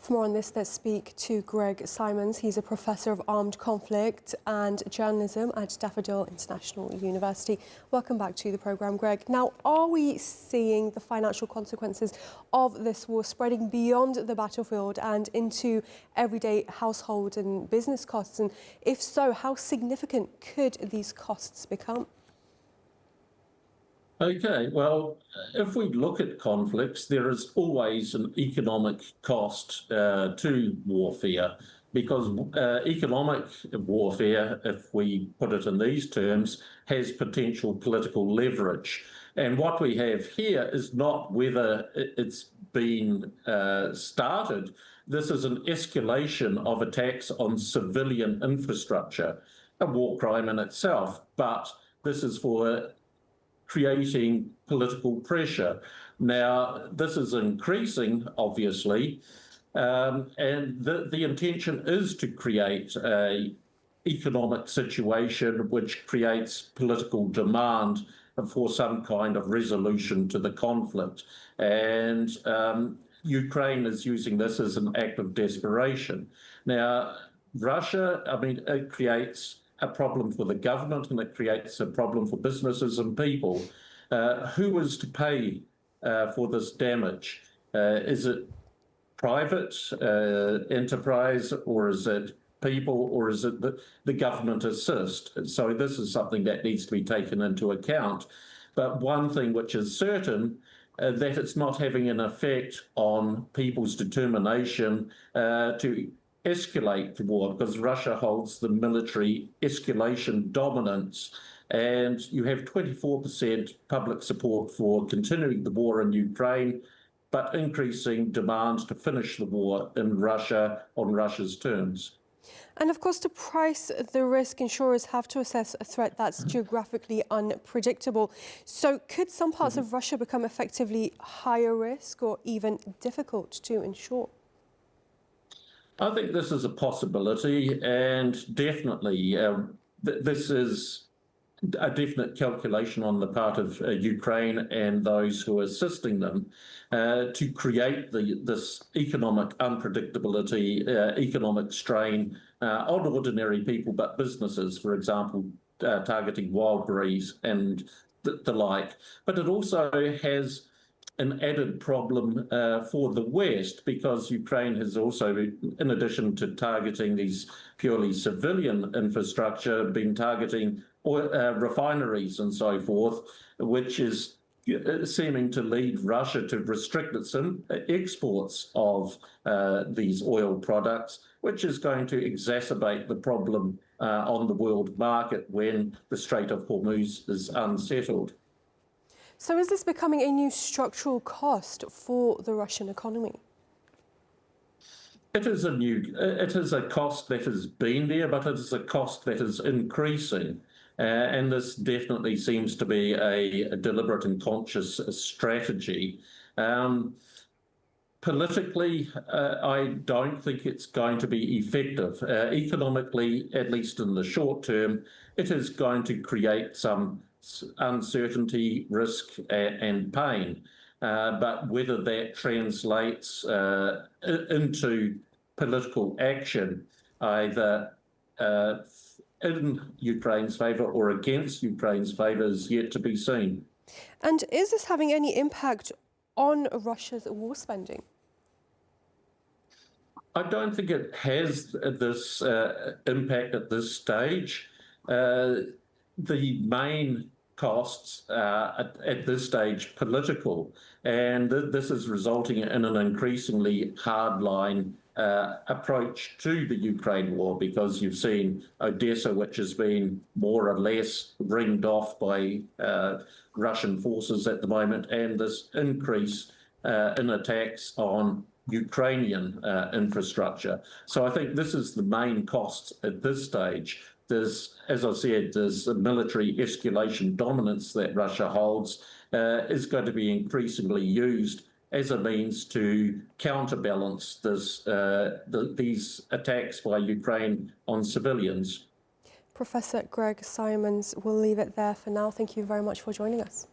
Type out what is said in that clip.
For more on this, let's speak to Greg Simons. He's a professor of armed conflict and journalism at Daffodil International University. Welcome back to the programme, Greg. Now, are we seeing the financial consequences of this war spreading beyond the battlefield and into everyday household and business costs? And if so, how significant could these costs become? Okay, well, if we look at conflicts, there is always an economic cost to warfare, because economic warfare, if we put it in these terms, has potential political leverage. And what we have here is not whether it's been started. This is an escalation of attacks on civilian infrastructure, a war crime in itself, but this is for creating political pressure. Now, this is increasing, obviously, and the intention is to create an economic situation which creates political demand for some kind of resolution to the conflict. And Ukraine is using this as an act of desperation. Now, Russia, I mean, it creates a problem for the government, and it creates a problem for businesses and people. Who is to pay for this damage? Is it private enterprise, or is it people, or is it the government assist? So this is something that needs to be taken into account. But one thing which is certain, that it's not having an effect on people's determination to escalate the war, because Russia holds the military escalation dominance, and you have 24% public support for continuing the war in Ukraine, but increasing demands to finish the war in Russia on Russia's terms. And of course, to price the risk, insurers have to assess a threat that's geographically unpredictable. So could some parts of Russia become effectively higher risk or even difficult to insure? I think this is a possibility, and definitely this is a definite calculation on the part of Ukraine and those who are assisting them to create this economic unpredictability, economic strain on ordinary people, but businesses, for example, targeting wild berries and the like. But it also has an added problem for the West, because Ukraine has also, in addition to targeting these purely civilian infrastructure, been targeting refineries and so forth, which is seeming to lead Russia to restrict its exports of these oil products, which is going to exacerbate the problem on the world market when the Strait of Hormuz is unsettled. So is this becoming a new structural cost for the Russian economy? It is a cost that has been there, but it is a cost that is increasing. And this definitely seems to be a deliberate and conscious strategy. Politically, I don't think it's going to be effective. Economically, at least in the short term, it is going to create some uncertainty, risk, and pain. But whether that translates into political action, either in Ukraine's favour or against Ukraine's favour, is yet to be seen. And is this having any impact on Russia's war spending? I don't think it has this impact at this stage. The main costs at this stage political, and this is resulting in an increasingly hardline approach to the Ukraine war, because you've seen Odessa, which has been more or less ringed off by Russian forces at the moment, and this increase in attacks on Ukrainian infrastructure. So I think this is the main cost at this stage. There's, as I said, there's a military escalation dominance that Russia holds is going to be increasingly used as a means to counterbalance this, these attacks by Ukraine on civilians. Professor Greg Simons, we'll leave it there for now. Thank you very much for joining us.